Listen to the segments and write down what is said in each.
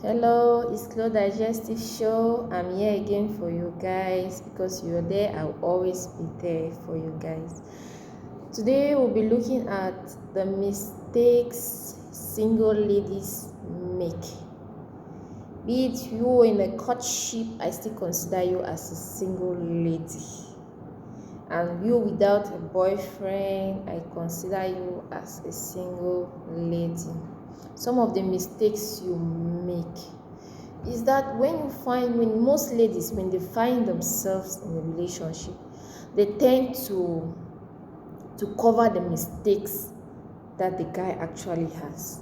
Hello, it's Glow Digestive Show. I'm here again for you guys because you're there. I'll always be there for you guys. Today we'll be looking at the mistakes single ladies make. Be it you in a courtship, I still consider you as a single lady. And you without a boyfriend, I consider you as a single lady. Some of the mistakes you make is that when most ladies, when they find themselves in a relationship, they tend to cover the mistakes that the guy actually has.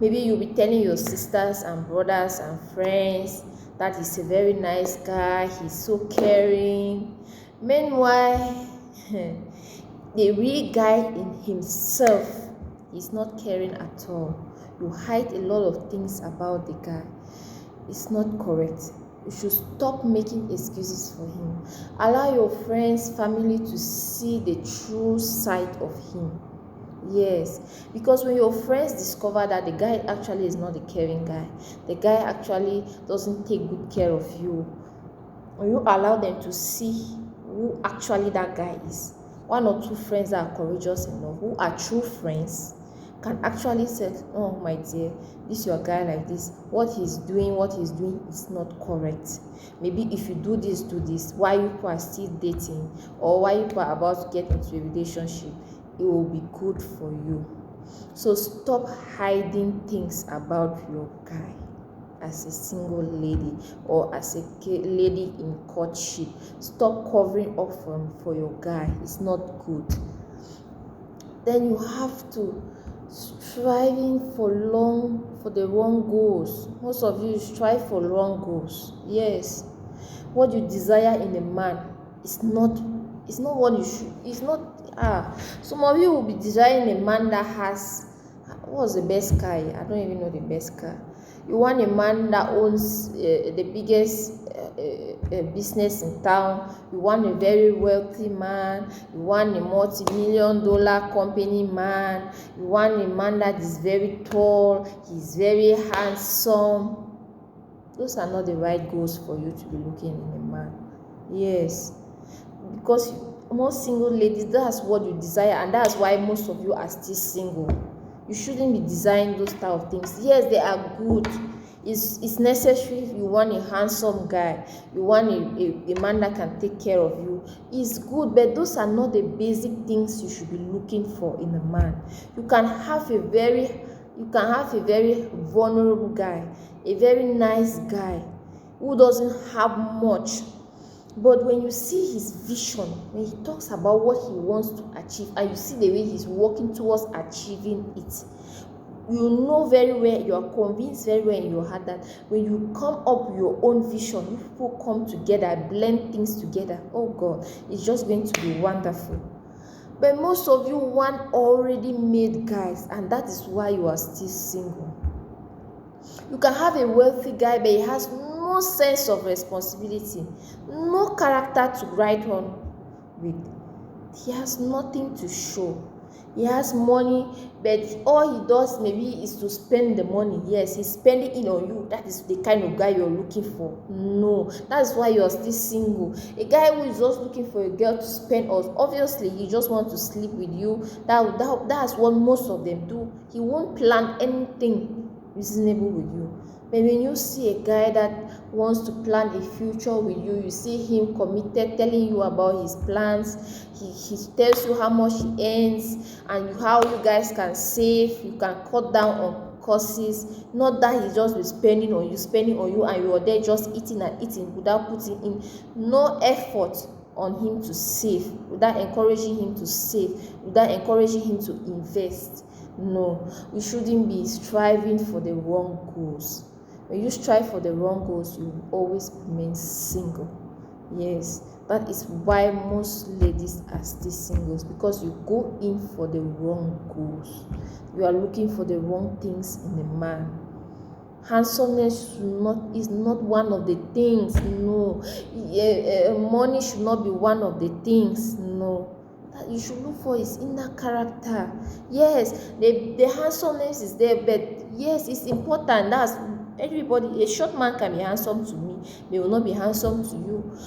Maybe you'll be telling your sisters and brothers and friends that he's a very nice guy, he's so caring. Meanwhile, the real guy in himself is not caring at all. You hide a lot of things about the guy. It's not correct. You should stop making excuses for him. Allow your friends, family to see the true side of him. Yes, because when your friends discover that the guy actually is not a caring guy, the guy actually doesn't take good care of you, when you allow them to see who actually that guy is, one or two friends that are courageous enough, who are true friends, can actually say, oh my dear, this your guy like this, what he's doing is not correct. Maybe if you do this, why you people are still dating, or why you people are about to get into a relationship, it will be good for you. So stop hiding things about your guy as a single lady or as a lady in courtship. Stop covering up for your guy. It's not good. Then you have to striving for the wrong goals. Most of you strive for wrong goals. Yes, what you desire in a man is not what you should. It's not. Some of you will be desiring a man that has, what's the best car? I don't even know the best car. You want a man that owns the biggest business in town. You want a very wealthy man. You want a multi-million-dollar company man. You want a man that is very tall. He's very handsome. Those are not the right goals for you to be looking in a man. Yes, because most single ladies, that's what you desire, and that's why most of you are still single. You shouldn't be desiring those type of things. Yes, they are good. It's necessary. If you want a handsome guy, you want a man that can take care of you, it's good, but those are not the basic things you should be looking for in a man. You can have a very vulnerable guy, a very nice guy who doesn't have much, but when you see his vision, when he talks about what he wants to achieve, and you see the way he's working towards achieving it, you know very well, you are convinced very well in your heart that when you come up with your own vision, you people come together, blend things together, oh God, it's just going to be wonderful. But most of you want already made guys, and that is why you are still single. You can have a wealthy guy, but he has no sense of responsibility, no character to write on with. He has nothing to show. He has money, but all he does maybe is to spend the money. Yes, he's spending it on you. That is the kind of guy you're looking for. No, that's why you're still single. A guy who is just looking for a girl to spend on, obviously he just wants to sleep with you. That's what most of them do. He won't plan anything reasonable with you. But when you see a guy that wants to plan a future with you, you see him committed, telling you about his plans, he tells you how much he earns and how you guys can save, you can cut down on courses. Not that he's just be spending on you, and you are there just eating and eating without putting in no effort on him to save, without encouraging him to save, without encouraging him to invest. No, we shouldn't be striving for the wrong goals. When you strive for the wrong goals, you will always remain single. Yes, that is why most ladies are still singles, because you go in for the wrong goals. You are looking for the wrong things in a man. Handsomeness is not one of the things. No, money should not be one of the things. No, that you should look for his inner character. Yes, the handsomeness is there, but yes, it's important. Everybody, a short man can be handsome to me, they will not be handsome to you.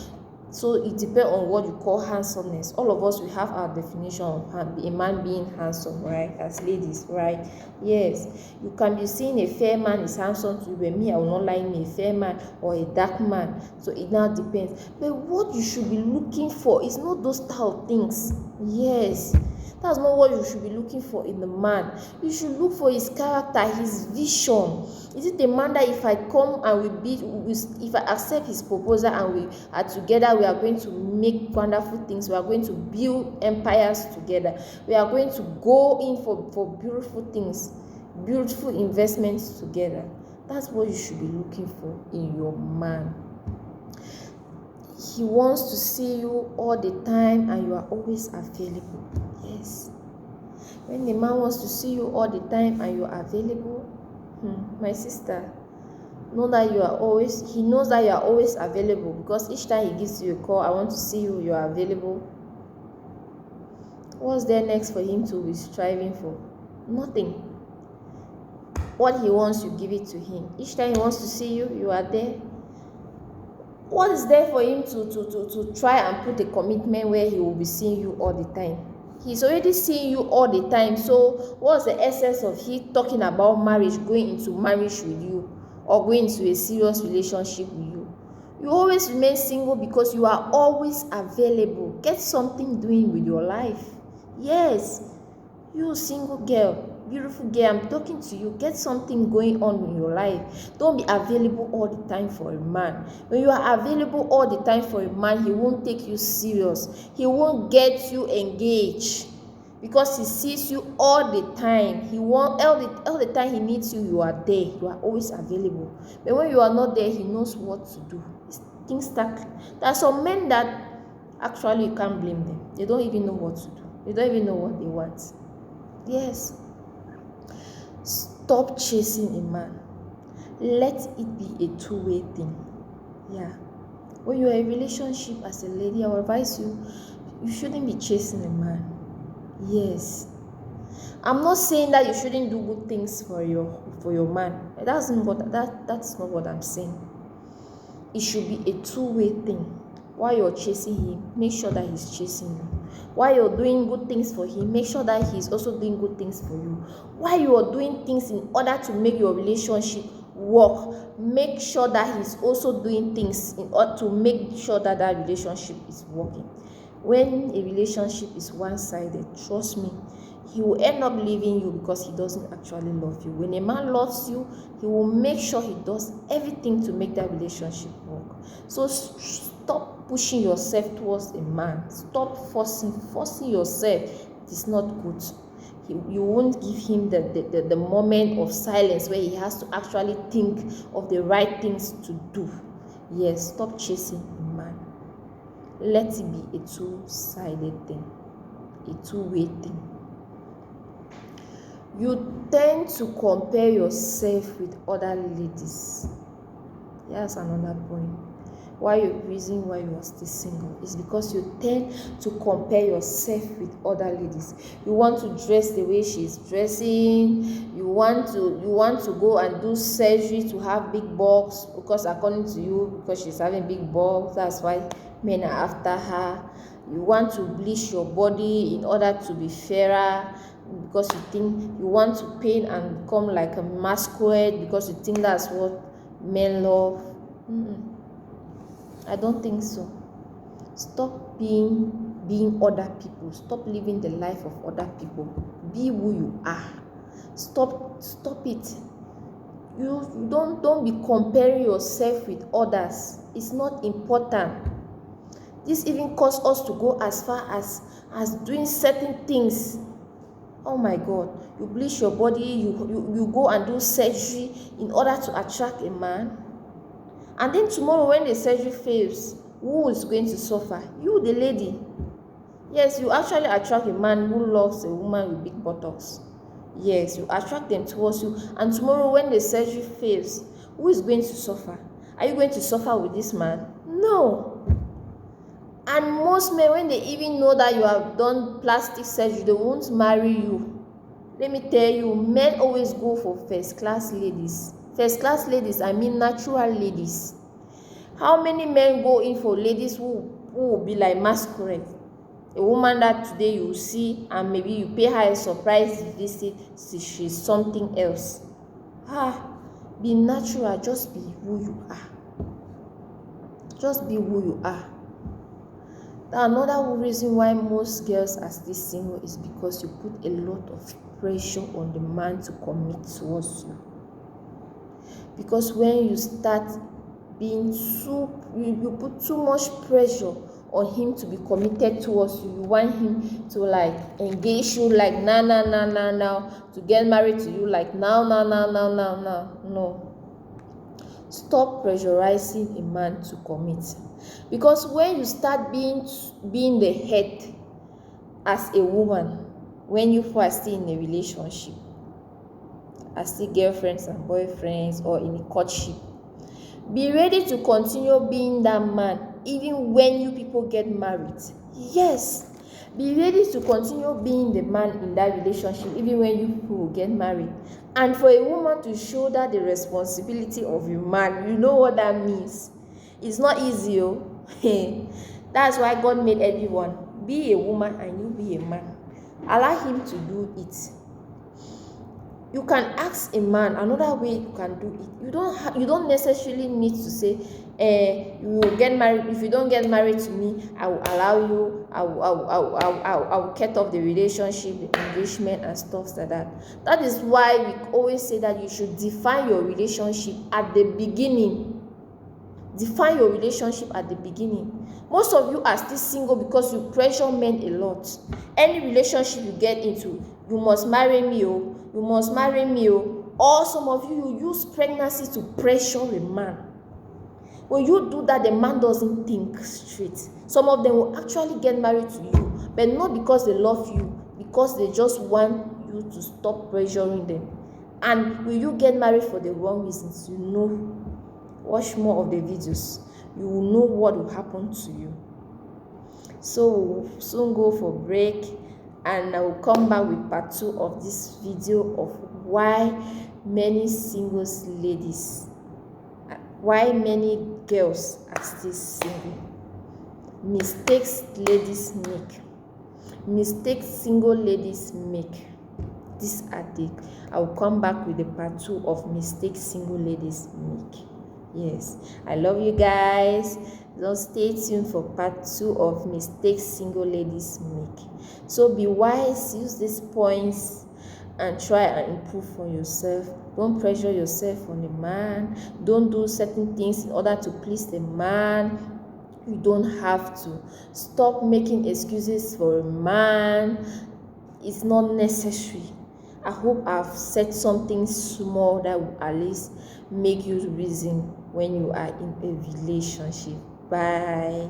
So it depends on what you call handsomeness. All of us, we have our definition of a man being handsome, right? As ladies, right? Yes, you can be seeing a fair man is handsome to you, but me, I will not like me a fair man or a dark man. So it now depends. But what you should be looking for is not those type of things. Yes, that's not what you should be looking for in the man. You should look for his character, his vision. Is it a man that if I come and if I accept his proposal and we are together, we are going to make wonderful things, we are going to build empires together, we are going to go in for beautiful things, beautiful investments together. That's what you should be looking for in your man. He wants to see you all the time and you are always available. Yes. When the man wants to see you all the time and you are available, my sister, know that he knows that you are always available, because each time he gives you a call, I want to see you, you are available. What's there next for him to be striving for? Nothing. What he wants, you give it to him. Each time he wants to see you, you are there. What is there for him to try and put a commitment where he will be seeing you all the time? He's already seeing you all the time. So what's the essence of he talking about marriage, going into marriage with you, or going into a serious relationship with you? You always remain single because you are always available. Get something doing with your life. Yes, you single girl, beautiful girl, I'm talking to you. Get something going on in your life. Don't be available all the time for a man. When you are available all the time for a man, he won't take you serious. He won't get you engaged, because he sees you all the time. He wants all the time he needs you, you are there. You are always available. But when you are not there, he knows what to do. Things start. There are some men that actually you can't blame them. They don't even know what to do. They don't even know what they want. Yes. Stop chasing a man. Let it be a two-way thing. Yeah. When you're in a relationship as a lady, I would advise you, you shouldn't be chasing a man. Yes. I'm not saying that you shouldn't do good things for your man. That's not what I'm saying. It should be a two-way thing. While you're chasing him, make sure that he's chasing you. While you're doing good things for him, make sure that he's also doing good things for you. While you are doing things in order to make your relationship work, make sure that he's also doing things in order to make sure that that relationship is working. When a relationship is one-sided, trust me, he will end up leaving you because he doesn't actually love you. When a man loves you, he will make sure he does everything to make that relationship work. So stop pushing yourself towards a man. Stop forcing yourself. It is not good. You won't give him the moment of silence where he has to actually think of the right things to do. Yes, stop chasing a man. Let it be a two-sided thing, a two-way thing. You tend to compare yourself with other ladies. That's another point. Reason why you are still single is because you tend to compare yourself with other ladies. You want to dress the way she's dressing. You want to go and do surgery to have big butts, because according to you, because she's having big butts, that's why men are after her. You want to bleach your body in order to be fairer, because you think you want to paint and become like a masquerade, because you think that's what men love. I don't think so. Stop being other people. Stop living the life of other people. Be who you are. Stop it. You don't be comparing yourself with others. It's not important. This even causes us to go as far as doing certain things. Oh my God, you bleach your body, you go and do surgery in order to attract a man. And then tomorrow when the surgery fails, who is going to suffer? You, the lady. Yes, you actually attract a man who loves a woman with big buttocks. Yes, you attract them towards you. And tomorrow when the surgery fails, who is going to suffer? Are you going to suffer with this man? No. And most men, when they even know that you have done plastic surgery, they won't marry you. Let me tell you, men always go for first-class ladies. First class ladies, I mean natural ladies. How many men go in for ladies who will be like masquerade? A woman that today you see and maybe you pay her a surprise visit, she's something else. Be natural, just be who you are. Just be who you are. Another reason why most girls are still single is because you put a lot of pressure on the man to commit towards you. Because when you start being you put too much pressure on him to be committed towards you. You want him to like engage you like now, to get married to you like now. No. Stop pressurizing a man to commit. Because when you start being the head as a woman, when you are still in a relationship, as still girlfriends and boyfriends or in a courtship, be ready to continue being that man even when you people get married. Yes, be ready to continue being the man in that relationship even when you people get married. And for a woman to shoulder the responsibility of a man, you know what that means. It's not easy. That's why God made everyone. Be a woman and you be a man. Allow him to do it. You can ask a man another way you can do it. You don't necessarily need to say, you will get married. If you don't get married to me, I will allow you. I will cut off the relationship, the engagement, and stuff like that. That is why we always say that you should define your relationship at the beginning. Define your relationship at the beginning. Most of you are still single because you pressure men a lot. Any relationship you get into, you must marry me, oh. You must marry me, oh. Or some of you use pregnancy to pressure a man. When you do that, the man doesn't think straight. Some of them will actually get married to you, but not because they love you, because they just want you to stop pressuring them. And when you get married for the wrong reasons, watch more of the videos. You will know what will happen to you. So we'll soon go for break, and I will come back with part 2 of this video of why many singles ladies, why many girls are still single. Mistakes ladies make. Mistakes single ladies make. These are I will come back with the part 2 of mistakes single ladies make. Yes, I love you guys. Just stay tuned for part 2 of mistakes single ladies make. So be wise, use these points and try and improve on yourself. Don't pressure yourself on the man. Don't do certain things in order to please the man. You don't have to. Stop making excuses for a man. It's not necessary. I hope I've said something small that will at least make you reason when you are in a relationship. Bye.